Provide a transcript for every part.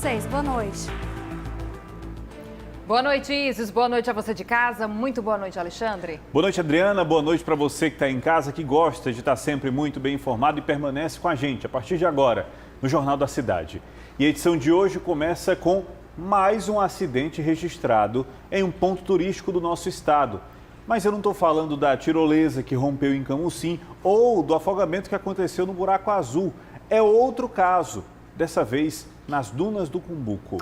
vocês. Boa noite. Boa noite, Isis. Boa noite a você de casa. Muito boa noite, Alexandre. Boa noite, Adriana. Boa noite para você que está em casa, que gosta de estar sempre muito bem informado e permanece com a gente a partir de agora no Jornal da Cidade. E a edição de hoje começa com mais um acidente registrado em um ponto turístico do nosso estado. Mas eu não estou falando da tirolesa que rompeu em Camusim ou do afogamento que aconteceu no Buraco Azul. É outro caso, dessa vez nas dunas do Cumbuco.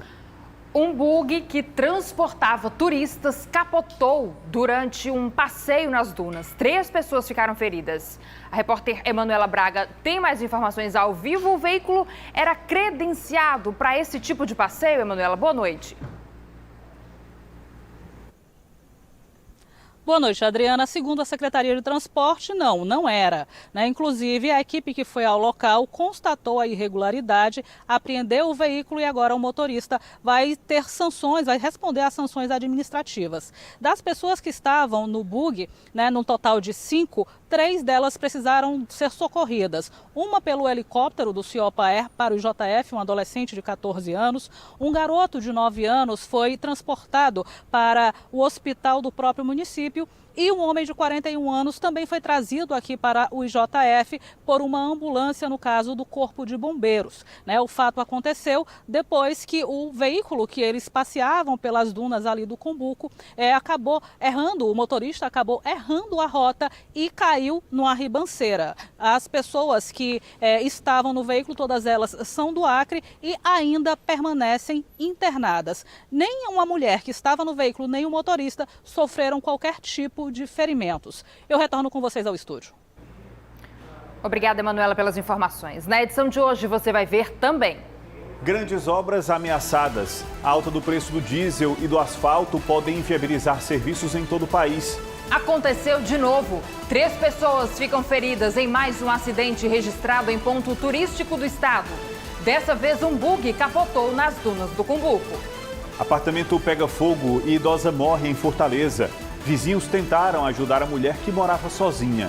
Um bug que transportava turistas capotou durante um passeio nas dunas. 3 pessoas ficaram feridas. A repórter Emanuela Braga tem mais informações ao vivo. O veículo era credenciado para esse tipo de passeio, Emanuela? Boa noite. Boa noite, Adriana. Segundo a Secretaria de Transporte, não era. Inclusive, a equipe que foi ao local constatou a irregularidade, apreendeu o veículo e agora o motorista vai ter sanções, vai responder às sanções administrativas. Das pessoas que estavam no bug, num total de 5, 3 delas precisaram ser socorridas. Uma pelo helicóptero do Ciopa Air para o IJF, um adolescente de 14 anos. Um garoto de 9 anos foi transportado para o hospital do próprio município. E um homem de 41 anos também foi trazido aqui para o IJF por uma ambulância, no caso do Corpo de Bombeiros. O fato aconteceu depois que o veículo que eles passeavam pelas dunas ali do Cumbuco acabou errando, o motorista acabou errando a rota e caiu numa ribanceira. As pessoas que estavam no veículo, todas elas são do Acre e ainda permanecem internadas. Nem uma mulher que estava no veículo, nem o motorista sofreram qualquer tipo de ferimentos. Eu retorno com vocês ao estúdio. Obrigada, Emanuela, pelas informações. Na edição de hoje você vai ver também. Grandes obras ameaçadas. A alta do preço do diesel e do asfalto podem inviabilizar serviços em todo o país. Aconteceu de novo. 3 pessoas ficam feridas em mais um acidente registrado em ponto turístico do estado. Dessa vez, um bug capotou nas dunas do Cumbuco. Apartamento pega fogo e idosa morre em Fortaleza. Vizinhos tentaram ajudar a mulher que morava sozinha.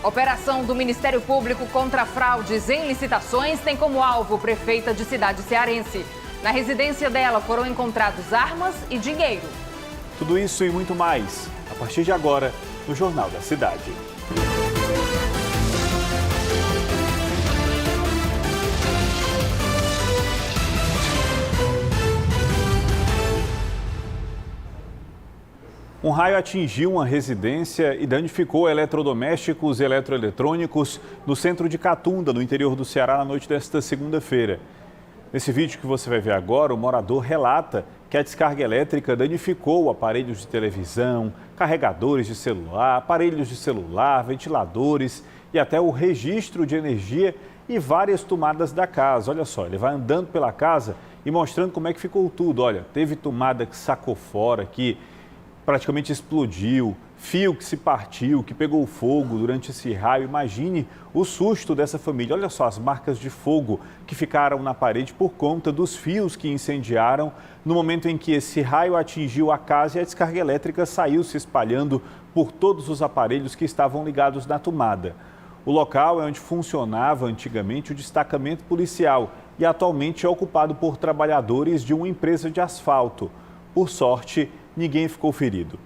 Operação do Ministério Público contra fraudes em licitações tem como alvo prefeita de cidade cearense. Na residência dela foram encontrados armas e dinheiro. Tudo isso e muito mais, a partir de agora, no Jornal da Cidade. Um raio atingiu uma residência e danificou eletrodomésticos e eletroeletrônicos no centro de Catunda, no interior do Ceará, na noite desta segunda-feira. Nesse vídeo que você vai ver agora, o morador relata que a descarga elétrica danificou aparelhos de televisão, carregadores de celular, aparelhos de celular, ventiladores e até o registro de energia e várias tomadas da casa. Olha só, ele vai andando pela casa e mostrando como é que ficou tudo. Olha, teve tomada que sacou fora, que praticamente explodiu, fio que se partiu, que pegou fogo durante esse raio. Imagine o susto dessa família. Olha só as marcas de fogo que ficaram na parede por conta dos fios que incendiaram no momento em que esse raio atingiu a casa e a descarga elétrica saiu se espalhando por todos os aparelhos que estavam ligados na tomada. O local é onde funcionava antigamente o destacamento policial e atualmente é ocupado por trabalhadores de uma empresa de asfalto. Por sorte, ninguém ficou ferido.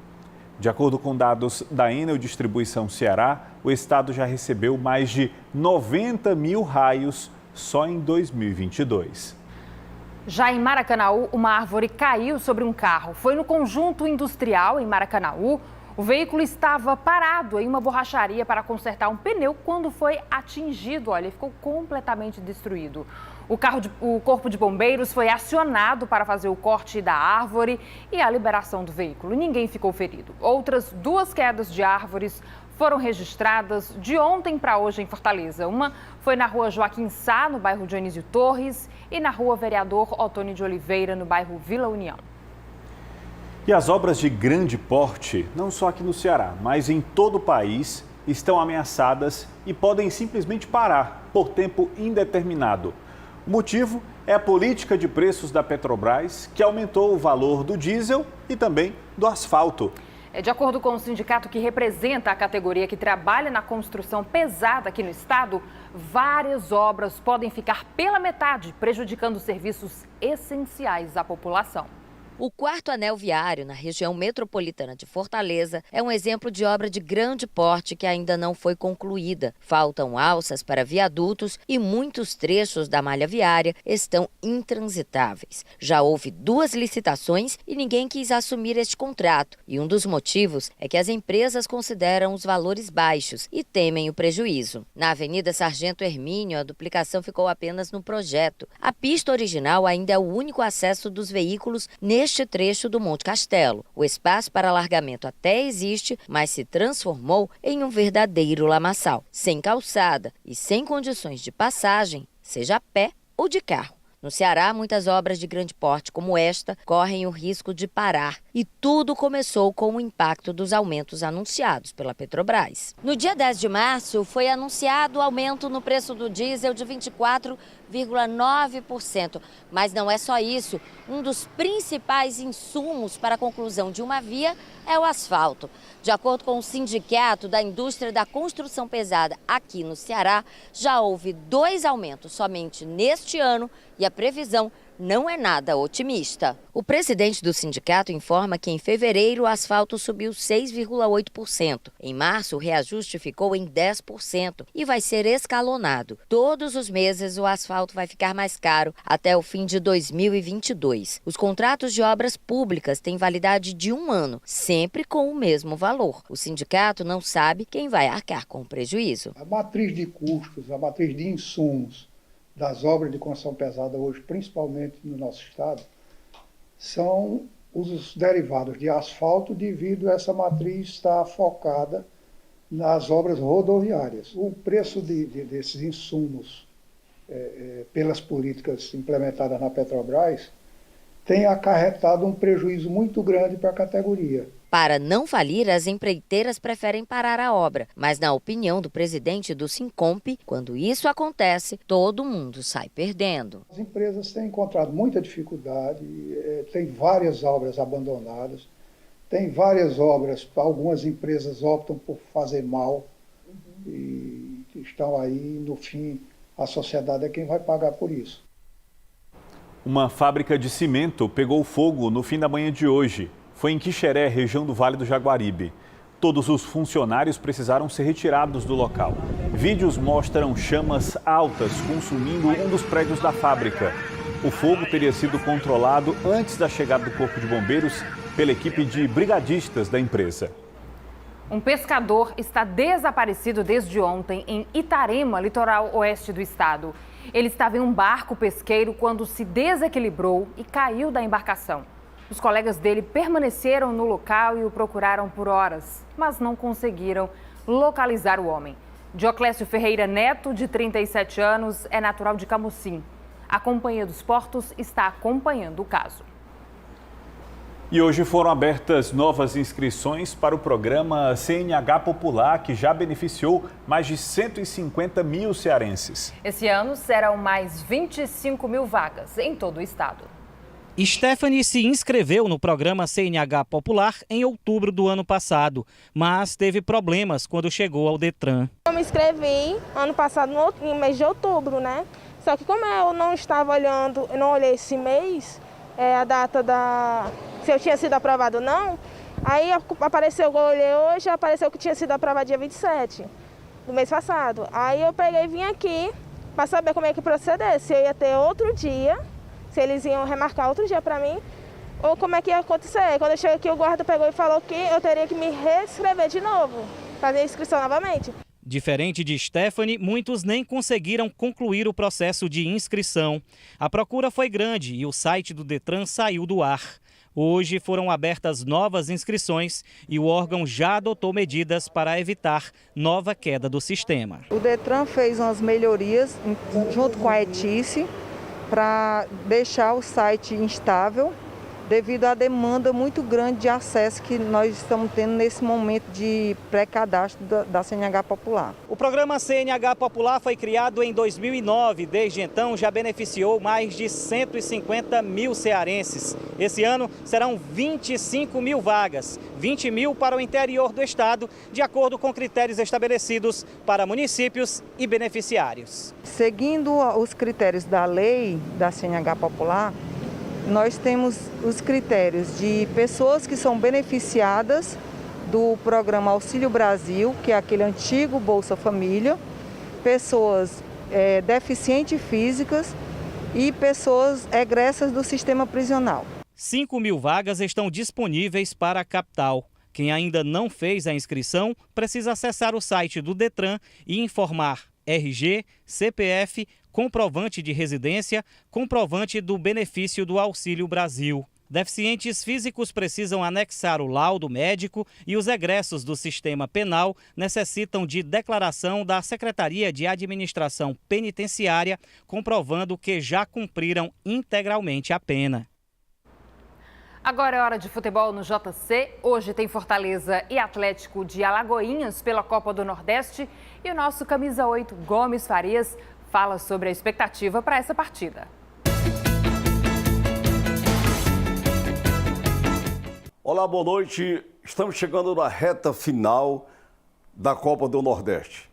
De acordo com dados da Enel Distribuição Ceará, o estado já recebeu mais de 90 mil raios só em 2022. Já em Maracanaú, uma árvore caiu sobre um carro. Foi no conjunto industrial em Maracanaú. O veículo estava parado em uma borracharia para consertar um pneu quando foi atingido. Olha, ele ficou completamente destruído. O Corpo de Bombeiros foi acionado para fazer o corte da árvore e a liberação do veículo. Ninguém ficou ferido. Outras 2 quedas de árvores foram registradas de ontem para hoje em Fortaleza. Uma foi na rua Joaquim Sá, no bairro Dionísio Torres, e na rua Vereador Otônio de Oliveira, no bairro Vila União. E as obras de grande porte, não só aqui no Ceará, mas em todo o país, estão ameaçadas e podem simplesmente parar por tempo indeterminado. O motivo é a política de preços da Petrobras, que aumentou o valor do diesel e também do asfalto. De acordo com o sindicato que representa a categoria que trabalha na construção pesada aqui no estado, várias obras podem ficar pela metade, prejudicando serviços essenciais à população. O 4º anel viário, na região metropolitana de Fortaleza, é um exemplo de obra de grande porte que ainda não foi concluída. Faltam alças para viadutos e muitos trechos da malha viária estão intransitáveis. Já houve 2 licitações e ninguém quis assumir este contrato. E um dos motivos é que as empresas consideram os valores baixos e temem o prejuízo. Na Avenida Sargento Hermínio, a duplicação ficou apenas no projeto. A pista original ainda é o único acesso dos veículos neste trecho do Monte Castelo. O espaço para alargamento até existe, mas se transformou em um verdadeiro lamaçal, sem calçada e sem condições de passagem, seja a pé ou de carro. No Ceará, muitas obras de grande porte como esta correm o risco de parar. E tudo começou com o impacto dos aumentos anunciados pela Petrobras. No dia 10 de março, foi anunciado o aumento no preço do diesel de 24,9%. Mas não é só isso. Um dos principais insumos para a conclusão de uma via é o asfalto. De acordo com o Sindicato da Indústria da Construção Pesada aqui no Ceará, já houve 2 aumentos somente neste ano e a previsão não é nada otimista. O presidente do sindicato informa que em fevereiro o asfalto subiu 6,8%. Em março, o reajuste ficou em 10% e vai ser escalonado. Todos os meses o asfalto vai ficar mais caro até o fim de 2022. Os contratos de obras públicas têm validade de 1 ano, sempre com o mesmo valor. O sindicato não sabe quem vai arcar com o prejuízo. A matriz de custos, a matriz de insumos das obras de construção pesada hoje, principalmente no nosso estado, são os derivados de asfalto devido a essa matriz estar focada nas obras rodoviárias. O preço desses insumos pelas políticas implementadas na Petrobras tem acarretado um prejuízo muito grande para a categoria. Para não falir, as empreiteiras preferem parar a obra. Mas, na opinião do presidente do Sincomp, quando isso acontece, todo mundo sai perdendo. As empresas têm encontrado muita dificuldade, tem várias obras abandonadas, tem várias obras, algumas empresas optam por fazer mal e estão aí, no fim, a sociedade é quem vai pagar por isso. Uma fábrica de cimento pegou fogo no fim da manhã de hoje. Foi em Quixeré, região do Vale do Jaguaribe. Todos os funcionários precisaram ser retirados do local. Vídeos mostram chamas altas consumindo um dos prédios da fábrica. O fogo teria sido controlado antes da chegada do Corpo de Bombeiros pela equipe de brigadistas da empresa. Um pescador está desaparecido desde ontem em Itarema, litoral oeste do estado. Ele estava em um barco pesqueiro quando se desequilibrou e caiu da embarcação. Os colegas dele permaneceram no local e o procuraram por horas, mas não conseguiram localizar o homem. Dioclésio Ferreira Neto, de 37 anos, é natural de Camusim. A Companhia dos Portos está acompanhando o caso. E hoje foram abertas novas inscrições para o programa CNH Popular, que já beneficiou mais de 150 mil cearenses. Esse ano serão mais 25 mil vagas em todo o estado. Stephanie se inscreveu no programa CNH Popular em outubro do ano passado, mas teve problemas quando chegou ao Detran. Eu me inscrevi ano passado, no mês de outubro, né? Só que como eu não estava olhando, eu não olhei esse mês, a data se eu tinha sido aprovado ou não, aí apareceu, eu olhei hoje, apareceu que tinha sido aprovado dia 27 do mês passado. Aí eu peguei e vim aqui para saber como é que proceder, se eu ia ter outro dia, se eles iam remarcar outro dia para mim, ou como é que ia acontecer. Quando eu cheguei aqui, o guarda pegou e falou que eu teria que me reescrever de novo, fazer a inscrição novamente. Diferente de Stephanie, muitos nem conseguiram concluir o processo de inscrição. A procura foi grande e o site do Detran saiu do ar. Hoje foram abertas novas inscrições e o órgão já adotou medidas para evitar nova queda do sistema. O Detran fez umas melhorias junto com a Etice para deixar o site instável devido à demanda muito grande de acesso que nós estamos tendo nesse momento de pré-cadastro da CNH Popular. O programa CNH Popular foi criado em 2009. Desde então, já beneficiou mais de 150 mil cearenses. Esse ano serão 25 mil vagas, 20 mil para o interior do estado, de acordo com critérios estabelecidos para municípios e beneficiários. Seguindo os critérios da lei da CNH Popular, nós temos os critérios de pessoas que são beneficiadas do programa Auxílio Brasil, que é aquele antigo Bolsa Família, pessoas deficientes físicas e pessoas egressas do sistema prisional. 5 mil vagas estão disponíveis para a capital. Quem ainda não fez a inscrição precisa acessar o site do Detran e informar RG, CPF, comprovante de residência, comprovante do benefício do Auxílio Brasil. Deficientes físicos precisam anexar o laudo médico e os egressos do sistema penal necessitam de declaração da Secretaria de Administração Penitenciária, comprovando que já cumpriram integralmente a pena. Agora é hora de futebol no JC. Hoje tem Fortaleza e Atlético de Alagoinhas pela Copa do Nordeste. E o nosso camisa 8, Gomes Farias, fala sobre a expectativa para essa partida. Olá, boa noite. Estamos chegando na reta final da Copa do Nordeste.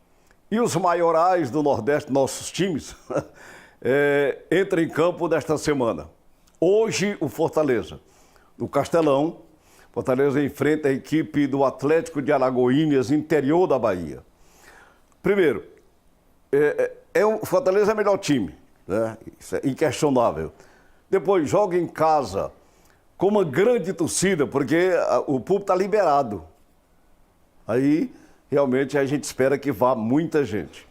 E os maiorais do Nordeste, nossos times, entram em campo nesta semana. Hoje, o Fortaleza. No Castelão, Fortaleza enfrenta a equipe do Atlético de Alagoinhas, interior da Bahia. Primeiro, o Fortaleza é o melhor time, né? Isso é inquestionável. Depois, joga em casa com uma grande torcida, porque o público está liberado. Aí, realmente, a gente espera que vá muita gente.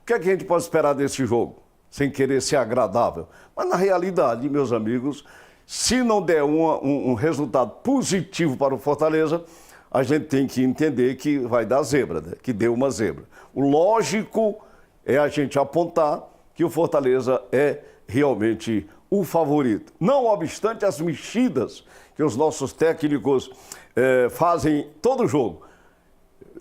O que é que a gente pode esperar desse jogo? Sem querer ser agradável. Mas, na realidade, meus amigos, se não der um resultado positivo para o Fortaleza, a gente tem que entender que vai dar zebra, né? Que deu uma zebra. O lógico é a gente apontar que o Fortaleza é realmente o favorito. Não obstante as mexidas que os nossos técnicos fazem todo jogo.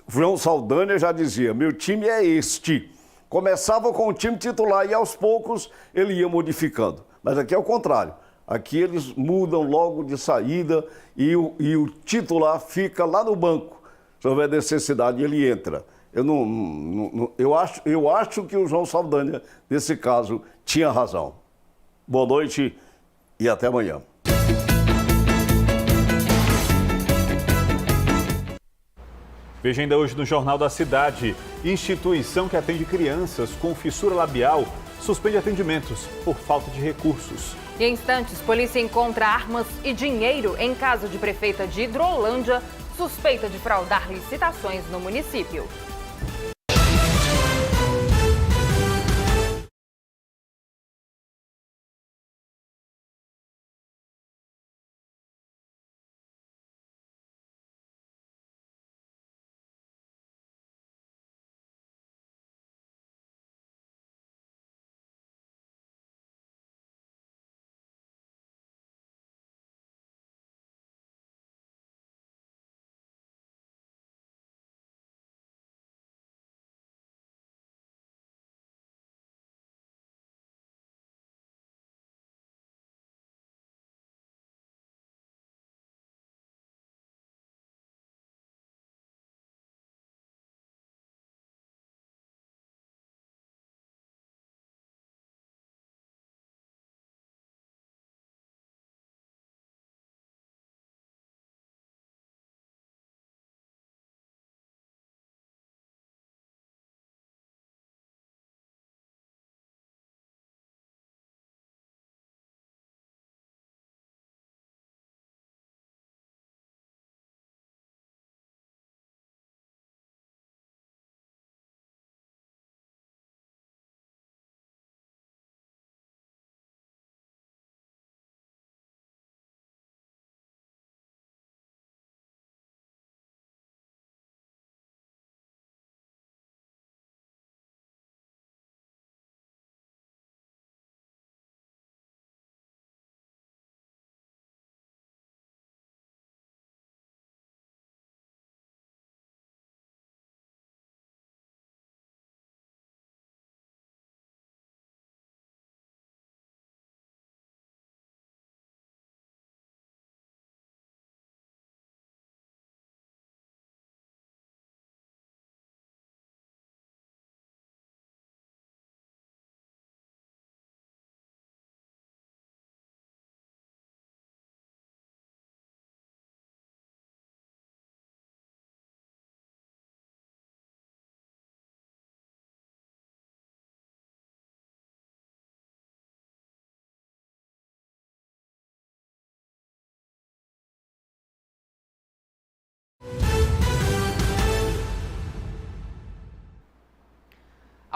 João Saldanha já dizia, meu time é este. Começava com o time titular e aos poucos ele ia modificando. Mas aqui é o contrário. Aqui eles mudam logo de saída e o titular fica lá no banco. Se houver necessidade, ele entra. Eu acho que o João Saldanha, nesse caso, tinha razão. Boa noite e até amanhã. Veja ainda hoje no Jornal da Cidade. Instituição que atende crianças com fissura labial suspende atendimentos por falta de recursos. E em instantes, polícia encontra armas e dinheiro em casa de prefeita de Hidrolândia, suspeita de fraudar licitações no município.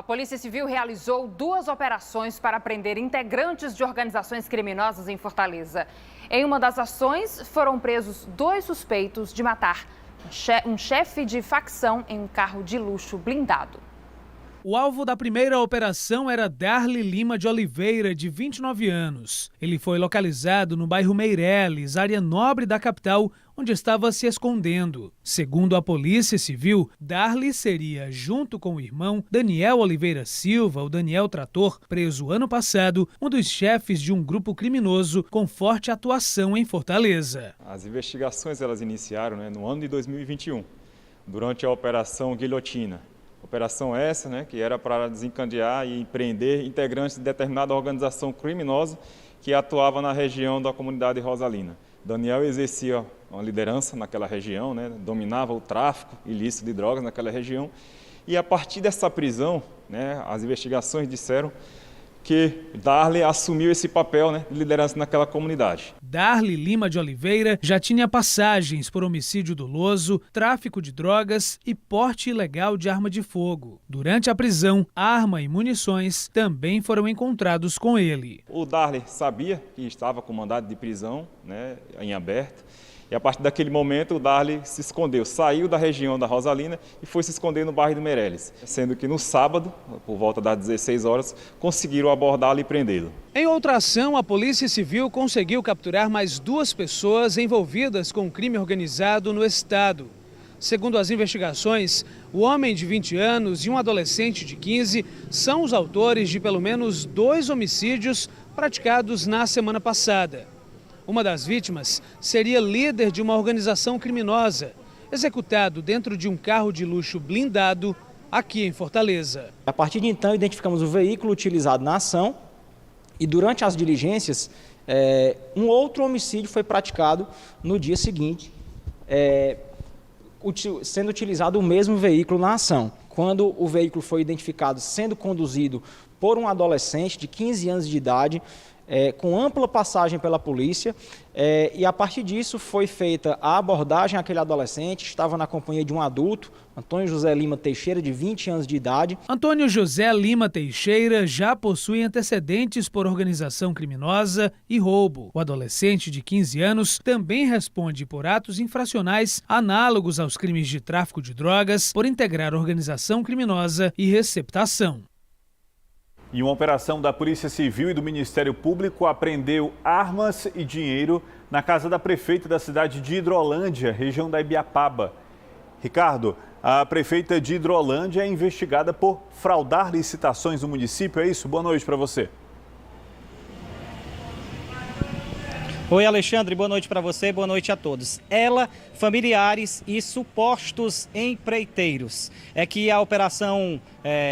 Polícia Civil realizou 2 operações para prender integrantes de organizações criminosas em Fortaleza. Em uma das ações, foram presos 2 suspeitos de matar um chefe de facção em um carro de luxo blindado. O alvo da primeira operação era Darly Lima de Oliveira, de 29 anos. Ele foi localizado no bairro Meireles, área nobre da capital, onde estava se escondendo. Segundo a Polícia Civil, Darly seria, junto com o irmão Daniel Oliveira Silva, o Daniel Trator, preso ano passado, um dos chefes de um grupo criminoso com forte atuação em Fortaleza. As investigações elas iniciaram no ano de 2021, durante a Operação Guilhotina. Operação essa, que era para desencadear e prender integrantes de determinada organização criminosa que atuava na região da comunidade Rosalina. Daniel exercia uma liderança naquela região, dominava o tráfico ilícito de drogas naquela região. E a partir dessa prisão, as investigações disseram que Darly assumiu esse papel de liderança naquela comunidade. Darly Lima de Oliveira já tinha passagens por homicídio doloso, tráfico de drogas e porte ilegal de arma de fogo. Durante a prisão, arma e munições também foram encontrados com ele. O Darly sabia que estava com mandado de prisão em aberto. E a partir daquele momento o Darly se escondeu, saiu da região da Rosalina e foi se esconder no bairro do Meireles. Sendo que no sábado, por volta das 16 horas, conseguiram abordá-lo e prendê-lo. Em outra ação, a Polícia Civil conseguiu capturar mais 2 pessoas envolvidas com o crime organizado no estado. Segundo as investigações, o homem de 20 anos e um adolescente de 15 são os autores de pelo menos 2 homicídios praticados na semana passada. Uma das vítimas seria líder de uma organização criminosa, executado dentro de um carro de luxo blindado aqui em Fortaleza. A partir de então, identificamos o veículo utilizado na ação e durante as diligências, um outro homicídio foi praticado no dia seguinte, sendo utilizado o mesmo veículo na ação. Quando o veículo foi identificado sendo conduzido por um adolescente de 15 anos de idade, com ampla passagem pela polícia, e a partir disso foi feita a abordagem àquele adolescente, estava na companhia de um adulto, Antônio José Lima Teixeira, de 20 anos de idade. Antônio José Lima Teixeira já possui antecedentes por organização criminosa e roubo. O adolescente de 15 anos também responde por atos infracionais análogos aos crimes de tráfico de drogas, por integrar organização criminosa e receptação. E uma operação da Polícia Civil e do Ministério Público apreendeu armas e dinheiro na casa da prefeita da cidade de Hidrolândia, região da Ibiapaba. Ricardo, a prefeita de Hidrolândia é investigada por fraudar licitações no município, é isso? Boa noite para você. Oi, Alexandre, boa noite para você, boa noite a todos. Ela, familiares e supostos empreiteiros. É que a operação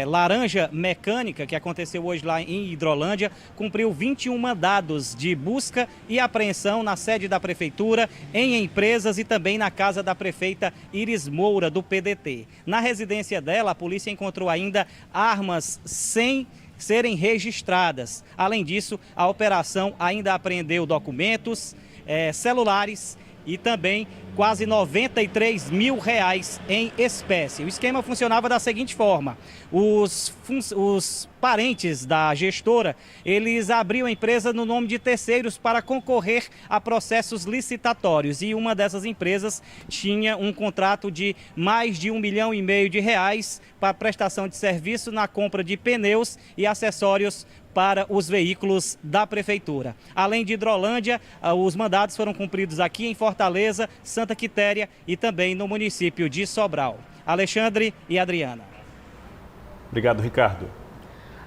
Laranja Mecânica, que aconteceu hoje lá em Hidrolândia, cumpriu 21 mandados de busca e apreensão na sede da prefeitura, em empresas e também na casa da prefeita Iris Moura, do PDT. Na residência dela, a polícia encontrou ainda armas sem serem registradas. Além disso, a operação ainda apreendeu documentos, celulares e também quase R$93 mil em espécie. O esquema funcionava da seguinte forma: os parentes da gestora, eles abriam a empresa no nome de terceiros para concorrer a processos licitatórios, e uma dessas empresas tinha um contrato de mais de R$1,5 milhão para prestação de serviço na compra de pneus e acessórios para os veículos da prefeitura. Além de Hidrolândia, os mandados foram cumpridos aqui em Fortaleza, Santa Quitéria e também no município de Sobral. Alexandre e Adriana. Obrigado, Ricardo.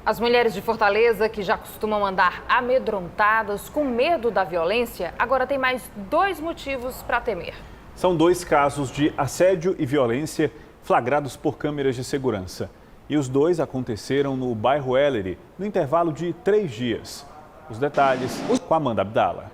As mulheres de Fortaleza, que já costumam andar amedrontadas, com medo da violência, agora tem mais 2 motivos para temer. São 2 casos de assédio e violência flagrados por câmeras de segurança. E os 2 aconteceram no bairro Ellery, no intervalo de 3 dias. Os detalhes com Amanda Abdala.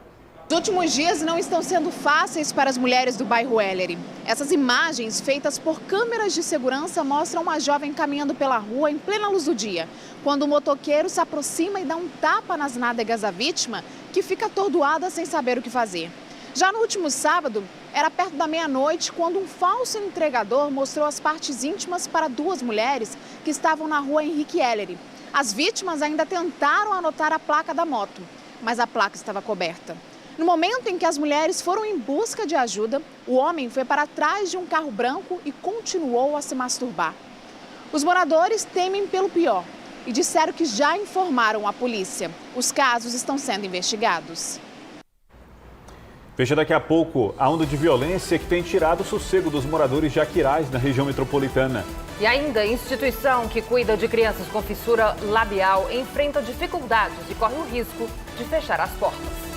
Os últimos dias não estão sendo fáceis para as mulheres do bairro Ellery. Essas imagens feitas por câmeras de segurança mostram uma jovem caminhando pela rua em plena luz do dia, quando o motoqueiro se aproxima e dá um tapa nas nádegas da vítima, que fica atordoada sem saber o que fazer. Já no último sábado, era perto da meia-noite, quando um falso entregador mostrou as partes íntimas para 2 mulheres que estavam na rua Henrique Ellery. As vítimas ainda tentaram anotar a placa da moto, mas a placa estava coberta. No momento em que as mulheres foram em busca de ajuda, o homem foi para trás de um carro branco e continuou a se masturbar. Os moradores temem pelo pior e disseram que já informaram a polícia. Os casos estão sendo investigados. Veja daqui a pouco a onda de violência que tem tirado o sossego dos moradores de Aquiraz, na região metropolitana. E ainda, a instituição que cuida de crianças com fissura labial enfrenta dificuldades e corre o risco de fechar as portas.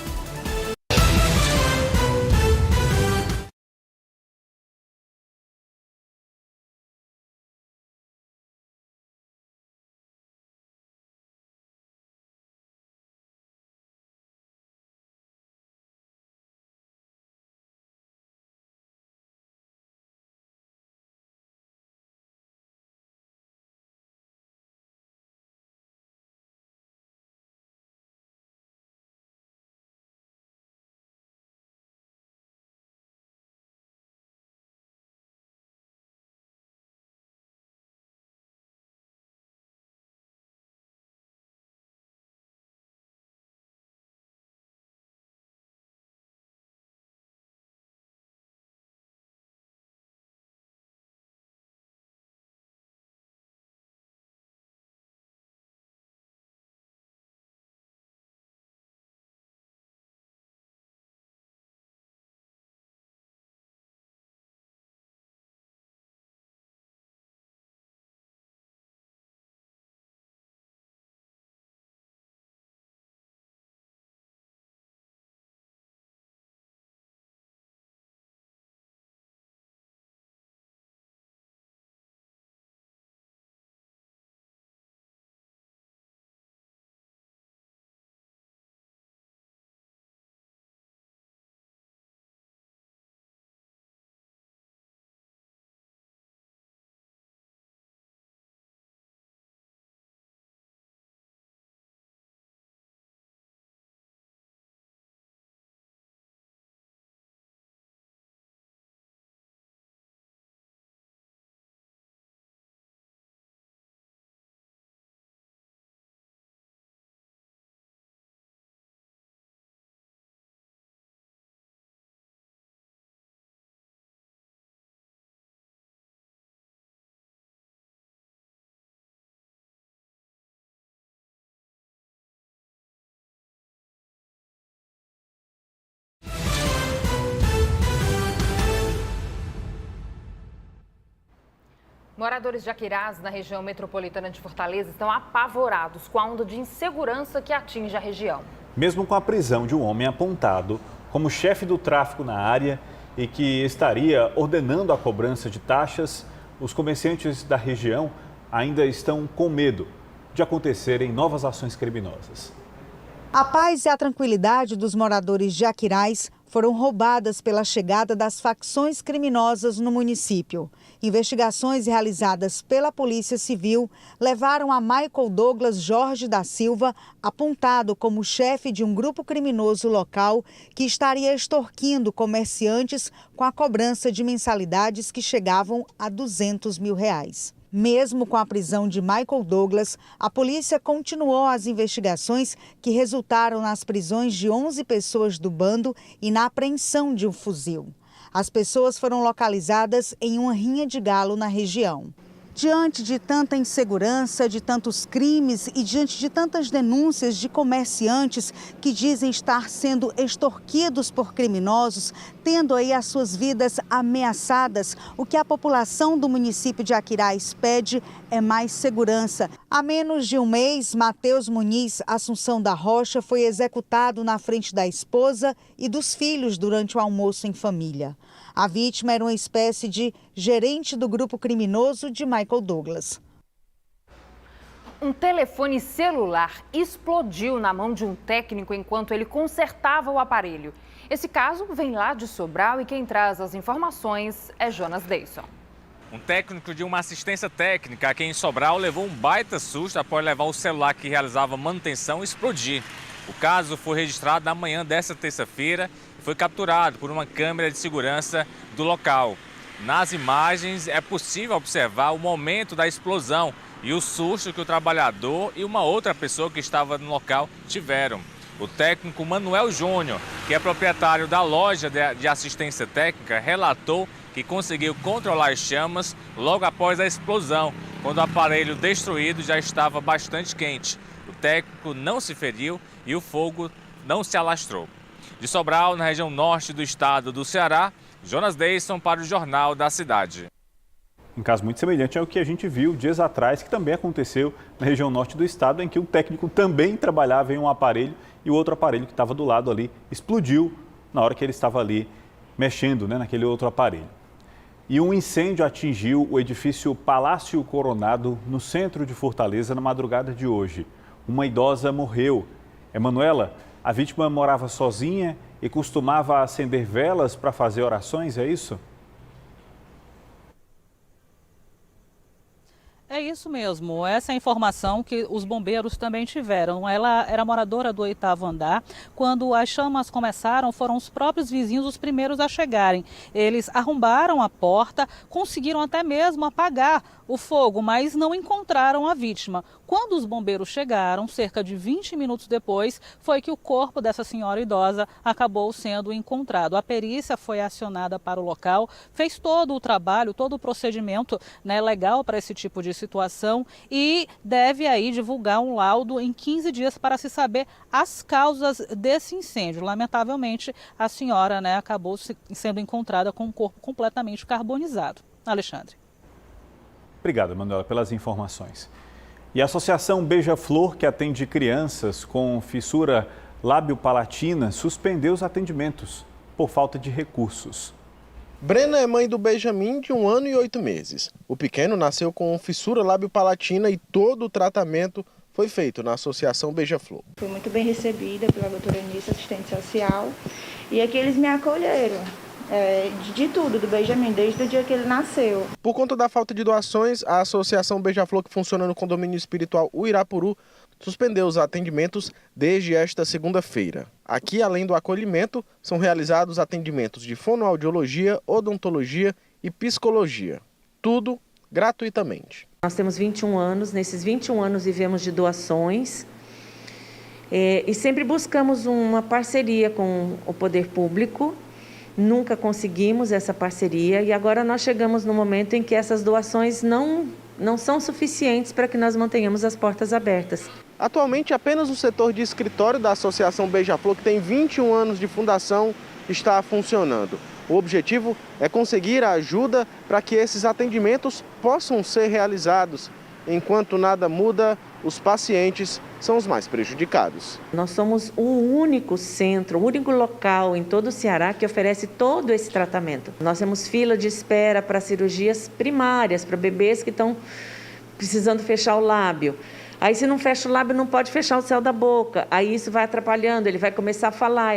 Moradores de Aquiraz, na região metropolitana de Fortaleza, estão apavorados com a onda de insegurança que atinge a região. Mesmo com a prisão de um homem apontado como chefe do tráfico na área e que estaria ordenando a cobrança de taxas, os comerciantes da região ainda estão com medo de acontecerem novas ações criminosas. A paz e a tranquilidade dos moradores de Aquiraz foram roubadas pela chegada das facções criminosas no município. Investigações realizadas pela Polícia Civil levaram a Michael Douglas Jorge da Silva, apontado como chefe de um grupo criminoso local que estaria extorquindo comerciantes com a cobrança de mensalidades que chegavam a R$200 mil. Mesmo com a prisão de Michael Douglas, a polícia continuou as investigações que resultaram nas prisões de 11 pessoas do bando e na apreensão de um fuzil. As pessoas foram localizadas em uma rinha de galo na região. Diante de tanta insegurança, de tantos crimes e diante de tantas denúncias de comerciantes que dizem estar sendo extorquidos por criminosos, tendo aí as suas vidas ameaçadas, o que a população do município de Aquiraz pede é mais segurança. Há menos de um mês, Matheus Muniz Assunção da Rocha foi executado na frente da esposa e dos filhos durante o almoço em família. A vítima era uma espécie de gerente do grupo criminoso de Michael Douglas. Um telefone celular explodiu na mão de um técnico enquanto ele consertava o aparelho. Esse caso vem lá de Sobral e quem traz as informações é Jonas Deison. Um técnico de uma assistência técnica aqui em Sobral levou um baita susto após levar o celular que realizava manutenção explodir. O caso foi registrado na manhã desta terça-feira e foi capturado por uma câmera de segurança do local. Nas imagens é possível observar o momento da explosão e o susto que o trabalhador e uma outra pessoa que estava no local tiveram. O técnico Manuel Júnior, que é proprietário da loja de assistência técnica, relatou que conseguiu controlar as chamas logo após a explosão, quando o aparelho destruído já estava bastante quente. O técnico não se feriu e o fogo não se alastrou. De Sobral, na região norte do estado do Ceará, Jonas Deison para o Jornal da Cidade. Um caso muito semelhante ao que a gente viu dias atrás, que também aconteceu na região norte do estado, em que o técnico também trabalhava em um aparelho e o outro aparelho que estava do lado ali explodiu na hora que ele estava ali mexendo, naquele outro aparelho. E um incêndio atingiu o edifício Palácio Coronado, no centro de Fortaleza, na madrugada de hoje. Uma idosa morreu. Emanuela, a vítima morava sozinha e costumava acender velas para fazer orações, é isso? É isso mesmo, essa é a informação que os bombeiros também tiveram. Ela era moradora do 8º andar. Quando as chamas começaram, foram os próprios vizinhos os primeiros a chegarem. Eles arrombaram a porta, conseguiram até mesmo apagar o fogo, mas não encontraram a vítima. Quando os bombeiros chegaram, cerca de 20 minutos depois, foi que o corpo dessa senhora idosa acabou sendo encontrado. A perícia foi acionada para o local, fez todo o trabalho, todo o procedimento legal para esse tipo de situação e deve aí divulgar um laudo em 15 dias para se saber as causas desse incêndio. Lamentavelmente, a senhora acabou sendo encontrada com o corpo completamente carbonizado. Alexandre. Obrigado, Manuela, pelas informações. E a Associação Beija-Flor, que atende crianças com fissura lábio-palatina, suspendeu os atendimentos por falta de recursos. Brena é mãe do Benjamin, de 1 ano e 8 meses. O pequeno nasceu com fissura lábio-palatina e todo o tratamento foi feito na Associação Beija-Flor. Fui muito bem recebida pela doutora Eunice, assistente social, e aqui eles me acolheram. De tudo, do Benjamin, desde o dia que ele nasceu. Por conta da falta de doações, a Associação Beija-Flor, que funciona no condomínio espiritual Uirapuru, suspendeu os atendimentos desde esta segunda-feira. Aqui, além do acolhimento, são realizados atendimentos de fonoaudiologia, odontologia e psicologia. Tudo gratuitamente. Nós temos 21 anos, nesses 21 anos vivemos de doações e sempre buscamos uma parceria com o poder público. Nunca conseguimos essa parceria e agora nós chegamos no momento em que essas doações não são suficientes para que nós mantenhamos as portas abertas. Atualmente, apenas o setor de escritório da Associação Beija-Flor, que tem 21 anos de fundação, está funcionando. O objetivo é conseguir a ajuda para que esses atendimentos possam ser realizados. Enquanto nada muda, os pacientes são os mais prejudicados. Nós somos o único centro, o único local em todo o Ceará que oferece todo esse tratamento. Nós temos fila de espera para cirurgias primárias, para bebês que estão precisando fechar o lábio. Aí, se não fecha o lábio, não pode fechar o céu da boca. Aí isso vai atrapalhando, ele vai começar a falar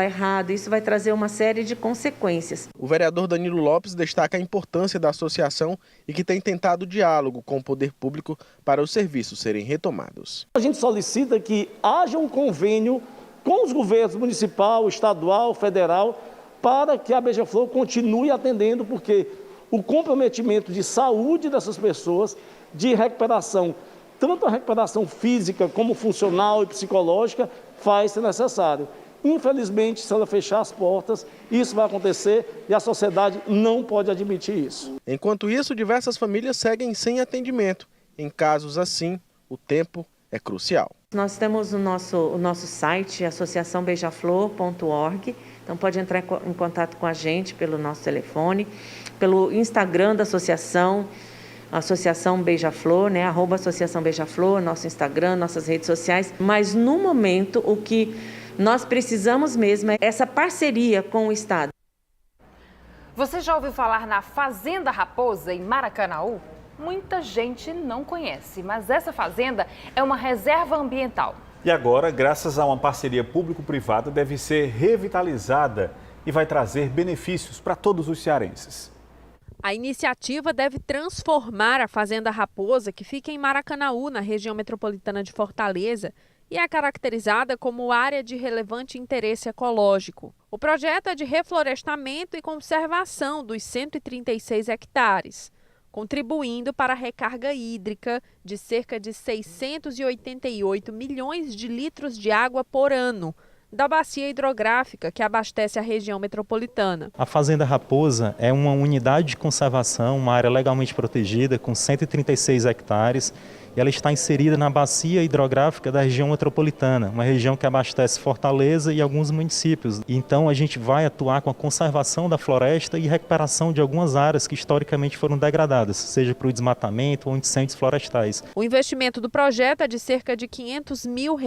errado. Isso vai trazer uma série de consequências. O vereador Danilo Lopes destaca a importância da associação e que tem tentado diálogo com o poder público para os serviços serem retomados. A gente solicita que haja um convênio com os governos municipal, estadual, federal, para que a Beija-Flor continue atendendo, porque o comprometimento de saúde dessas pessoas, de recuperação, tanto a recuperação física como funcional e psicológica, faz ser necessário. Infelizmente, se ela fechar as portas, isso vai acontecer e a sociedade não pode admitir isso. Enquanto isso, diversas famílias seguem sem atendimento. Em casos assim, o tempo é crucial. Nós temos o nosso site, associaçãobeijaflor.org, então pode entrar em contato com a gente pelo nosso telefone, pelo Instagram da associação, Associação Beija-Flor, @Associação Beija-Flor, nosso Instagram, nossas redes sociais. Mas, no momento, o que nós precisamos mesmo é essa parceria com o Estado. Você já ouviu falar na Fazenda Raposa, em Maracanaú? Muita gente não conhece, mas essa fazenda é uma reserva ambiental. E agora, graças a uma parceria público-privada, deve ser revitalizada e vai trazer benefícios para todos os cearenses. A iniciativa deve transformar a Fazenda Raposa, que fica em Maracanaú, na região metropolitana de Fortaleza, e é caracterizada como área de relevante interesse ecológico. O projeto é de reflorestamento e conservação dos 136 hectares. contribuindo para a recarga hídrica de cerca de 688 milhões de litros de água por ano da bacia hidrográfica que abastece a região metropolitana. A Fazenda Raposa é uma unidade de conservação, uma área legalmente protegida com 136 hectares e ela está inserida na bacia hidrográfica da região metropolitana, uma região que abastece Fortaleza e alguns municípios. Então a gente vai atuar com a conservação da floresta e recuperação de algumas áreas que historicamente foram degradadas, seja para o desmatamento ou incêndios florestais. O investimento do projeto é de cerca de R$500 mil,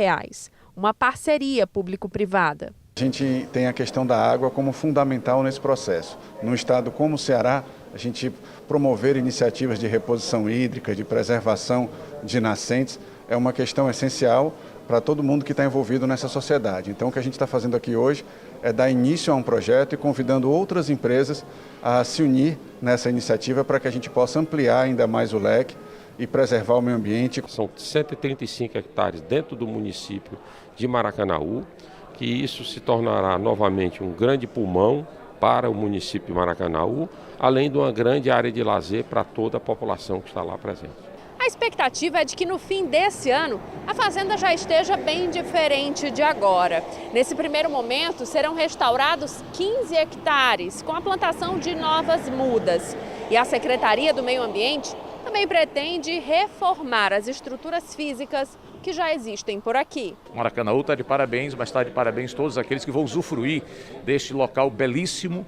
uma parceria público-privada. A gente tem a questão da água como fundamental nesse processo. Num estado como o Ceará, a gente promover iniciativas de reposição hídrica, de preservação de nascentes, é uma questão essencial para todo mundo que está envolvido nessa sociedade. Então, o que a gente está fazendo aqui hoje é dar início a um projeto e convidando outras empresas a se unir nessa iniciativa para que a gente possa ampliar ainda mais o leque e preservar o meio ambiente. São 135 hectares dentro do município de Maracanaú, que isso se tornará novamente um grande pulmão para o município de Maracanaú, além de uma grande área de lazer para toda a população que está lá presente. A expectativa é de que no fim desse ano a fazenda já esteja bem diferente de agora. Nesse primeiro momento serão restaurados 15 hectares com a plantação de novas mudas. E a Secretaria do Meio Ambiente também pretende reformar as estruturas físicas que já existem por aqui. Maracanaú está de parabéns, mas está de parabéns todos aqueles que vão usufruir deste local belíssimo,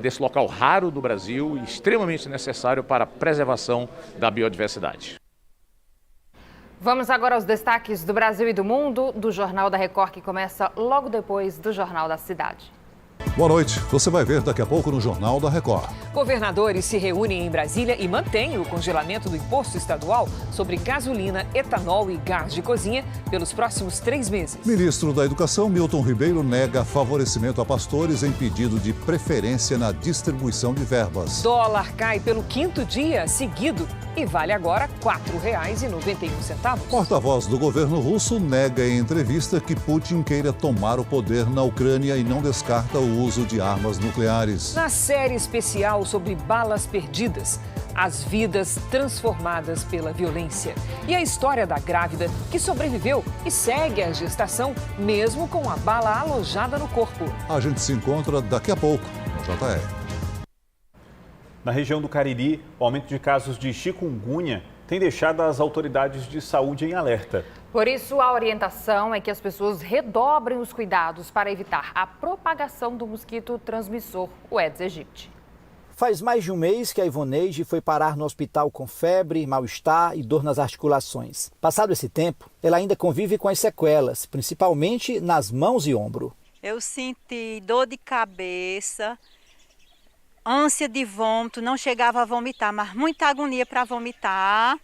desse local raro do Brasil e extremamente necessário para a preservação da biodiversidade. Vamos agora aos destaques do Brasil e do mundo, do Jornal da Record, que começa logo depois do Jornal da Cidade. Boa noite. Você vai ver daqui a pouco no Jornal da Record. Governadores se reúnem em Brasília e mantêm o congelamento do imposto estadual sobre gasolina, etanol e gás de cozinha pelos próximos 3 meses. Ministro da Educação, Milton Ribeiro, nega favorecimento a pastores em pedido de preferência na distribuição de verbas. Dólar cai pelo 5º dia seguido e vale agora R$ 4,91. Porta-voz do governo russo nega em entrevista que Putin queira tomar o poder na Ucrânia e não descarta o uso de armas nucleares. Na série especial sobre balas perdidas, as vidas transformadas pela violência. E a história da grávida que sobreviveu e segue a gestação mesmo com a bala alojada no corpo. A gente se encontra daqui a pouco no JR. Na região do Cariri, o aumento de casos de chikungunya tem deixado as autoridades de saúde em alerta. Por isso, a orientação é que as pessoas redobrem os cuidados para evitar a propagação do mosquito transmissor, o Aedes aegypti. Faz mais de um mês que a Ivoneide foi parar no hospital com febre, mal-estar e dor nas articulações. Passado esse tempo, ela ainda convive com as sequelas, principalmente nas mãos e ombro. Eu senti dor de cabeça, ânsia de vômito, não chegava a vomitar, mas muita agonia para vomitar.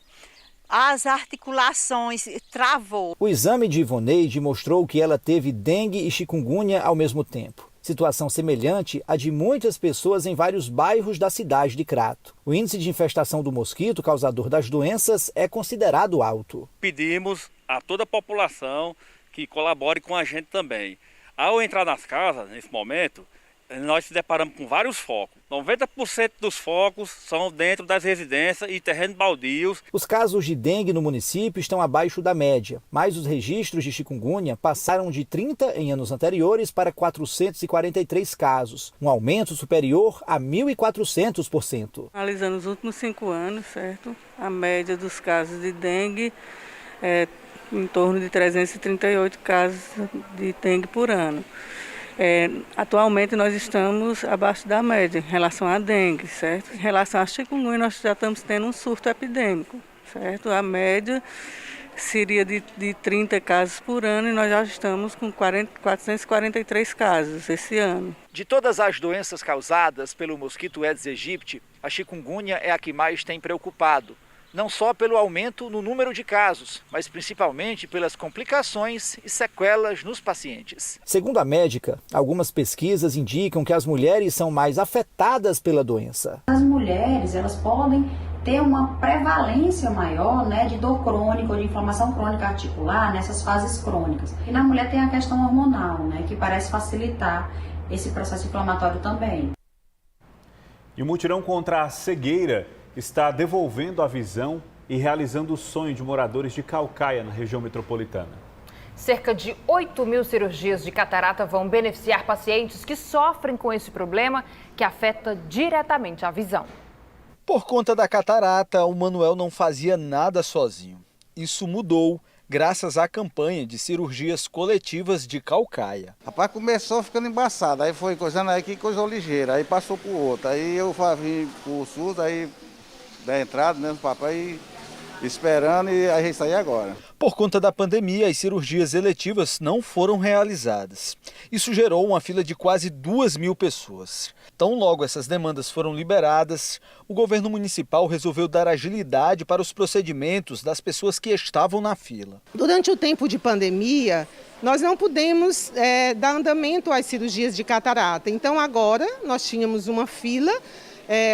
As articulações travou. O exame de Ivoneide mostrou que ela teve dengue e chikungunya ao mesmo tempo. Situação semelhante à de muitas pessoas em vários bairros da cidade de Crato. O índice de infestação do mosquito causador das doenças é considerado alto. Pedimos a toda a população que colabore com a gente também. Ao entrar nas casas, nesse momento, nós se deparamos com vários focos. 90% dos focos são dentro das residências e terrenos baldios. Os casos de dengue no município estão abaixo da média, mas os registros de chikungunya passaram de 30 em anos anteriores para 443 casos, um aumento superior a 1.400%. Analisando os últimos 5 anos, certo? A média dos casos de dengue é em torno de 338 casos de dengue por ano. Atualmente nós estamos abaixo da média em relação à dengue, certo? Em relação à chikungunya nós já estamos tendo um surto epidêmico, certo? A média seria de 30 casos por ano e nós já estamos com 443 casos esse ano. De todas as doenças causadas pelo mosquito Aedes aegypti, a chikungunya é a que mais tem preocupado. Não só pelo aumento no número de casos, mas principalmente pelas complicações e sequelas nos pacientes. Segundo a médica, algumas pesquisas indicam que as mulheres são mais afetadas pela doença. As mulheres, elas podem ter uma prevalência maior, de dor crônica ou de inflamação crônica articular nessas fases crônicas. E na mulher tem a questão hormonal, que parece facilitar esse processo inflamatório também. E o mutirão contra a cegueira está devolvendo a visão e realizando o sonho de moradores de Caucaia, na região metropolitana. Cerca de 8 mil cirurgias de catarata vão beneficiar pacientes que sofrem com esse problema que afeta diretamente a visão. Por conta da catarata, o Manuel não fazia nada sozinho. Isso mudou graças à campanha de cirurgias coletivas de Caucaia. Rapaz, começou ficando embaçado, aí foi coisando aí que coisou ligeira, aí passou pro outro. Aí eu vim pro SUS, aí da entrada, né, papai esperando e a gente sair agora. Por conta da pandemia, as cirurgias eletivas não foram realizadas. Isso gerou uma fila de quase 2 mil pessoas. Tão logo essas demandas foram liberadas, o governo municipal resolveu dar agilidade para os procedimentos das pessoas que estavam na fila. Durante o tempo de pandemia, nós não pudemos dar andamento às cirurgias de catarata. Então agora nós tínhamos uma fila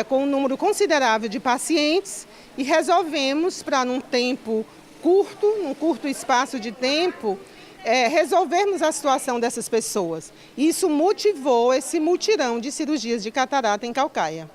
com um número considerável de pacientes e resolvemos, para num curto espaço de tempo, resolvermos a situação dessas pessoas. Isso motivou esse mutirão de cirurgias de catarata em Caucaia.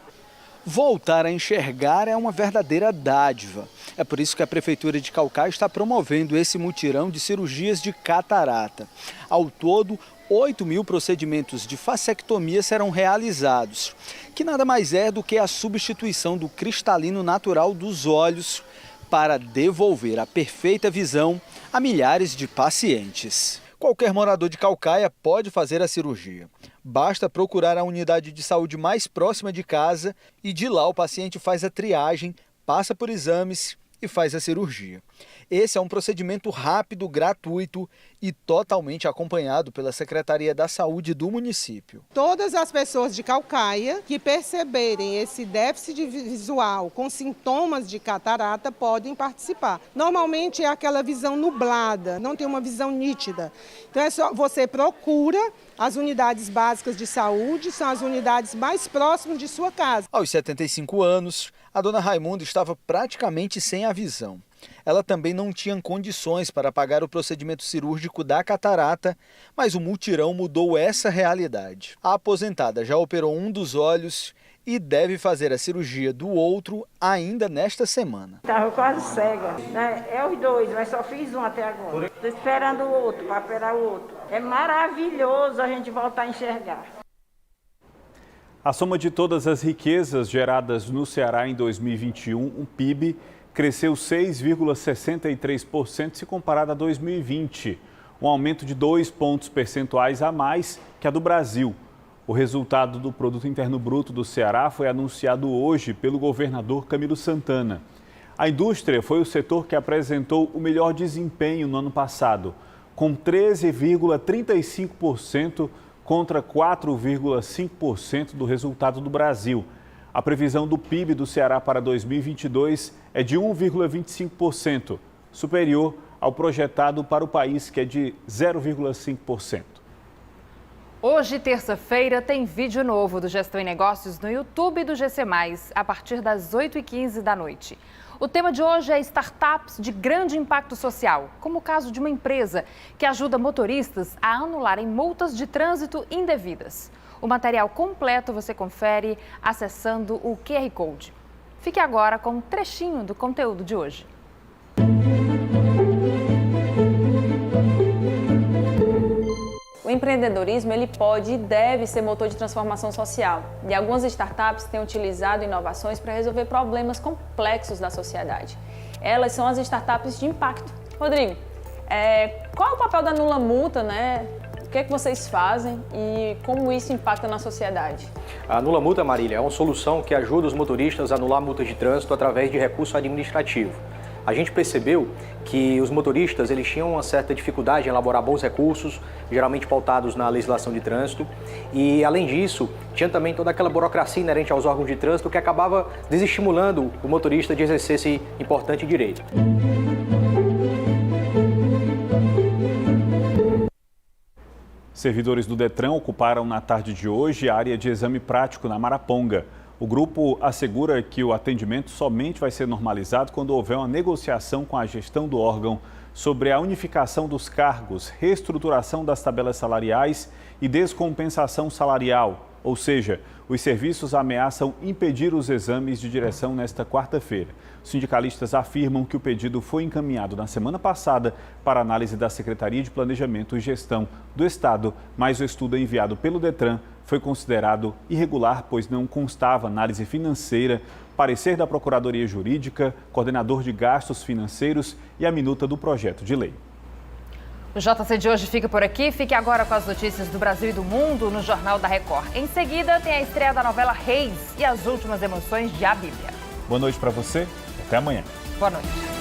Voltar a enxergar é uma verdadeira dádiva. É por isso que a Prefeitura de Caucaia está promovendo esse mutirão de cirurgias de catarata. Ao todo, 8 mil procedimentos de fasectomia serão realizados, que nada mais é do que a substituição do cristalino natural dos olhos para devolver a perfeita visão a milhares de pacientes. Qualquer morador de Caucaia pode fazer a cirurgia. Basta procurar a unidade de saúde mais próxima de casa e de lá o paciente faz a triagem, passa por exames e faz a cirurgia. Esse é um procedimento rápido, gratuito e totalmente acompanhado pela Secretaria da Saúde do município. Todas as pessoas de Caucaia que perceberem esse déficit visual com sintomas de catarata podem participar. Normalmente é aquela visão nublada, não tem uma visão nítida. Então é só você procura as unidades básicas de saúde, são as unidades mais próximas de sua casa. Aos 75 anos, a dona Raimunda estava praticamente sem a visão. Ela também não tinha condições para pagar o procedimento cirúrgico da catarata, mas o mutirão mudou essa realidade. A aposentada já operou um dos olhos e deve fazer a cirurgia do outro ainda nesta semana. Estava quase cega, né? É os dois, mas só fiz um até agora. Estou esperando o outro, para operar o outro. É maravilhoso a gente voltar a enxergar. A soma de todas as riquezas geradas no Ceará em 2021, o PIB, cresceu 6,63% se comparado a 2020, um aumento de 2 pontos percentuais a mais que a do Brasil. O resultado do Produto Interno Bruto do Ceará foi anunciado hoje pelo governador Camilo Santana. A indústria foi o setor que apresentou o melhor desempenho no ano passado, com 13,35% contra 4,5% do resultado do Brasil. A previsão do PIB do Ceará para 2022 é de 1,25%, superior ao projetado para o país, que é de 0,5%. Hoje, terça-feira, tem vídeo novo do Gestão em Negócios no YouTube do GC+, a partir das 8h15 da noite. O tema de hoje é startups de grande impacto social, como o caso de uma empresa que ajuda motoristas a anularem multas de trânsito indevidas. O material completo você confere acessando o QR Code. Fique agora com um trechinho do conteúdo de hoje. O empreendedorismo ele pode e deve ser motor de transformação social. E algumas startups têm utilizado inovações para resolver problemas complexos da sociedade. Elas são as startups de impacto. Rodrigo, qual é o papel da Anula Multa, né? O que é que vocês fazem e como isso impacta na sociedade? A Anula Multa, Marília, é uma solução que ajuda os motoristas a anular multas de trânsito através de recurso administrativo. A gente percebeu que os motoristas eles tinham uma certa dificuldade em elaborar bons recursos, geralmente pautados na legislação de trânsito, e além disso, tinha também toda aquela burocracia inerente aos órgãos de trânsito que acabava desestimulando o motorista de exercer esse importante direito. Servidores do Detran ocuparam na tarde de hoje a área de exame prático na Maraponga. O grupo assegura que o atendimento somente vai ser normalizado quando houver uma negociação com a gestão do órgão sobre a unificação dos cargos, reestruturação das tabelas salariais e descompensação salarial. ou seja, os serviços ameaçam impedir os exames de direção nesta quarta-feira. Os sindicalistas afirmam que o pedido foi encaminhado na semana passada para análise da Secretaria de Planejamento e Gestão do Estado, mas o estudo enviado pelo Detran foi considerado irregular, pois não constava análise financeira, parecer da Procuradoria Jurídica, coordenador de gastos financeiros e a minuta do projeto de lei. O JC de hoje fica por aqui. Fique agora com as notícias do Brasil e do mundo no Jornal da Record. Em seguida, tem a estreia da novela Reis e as últimas emoções de A Bíblia. Boa noite para você. Até amanhã. Boa noite.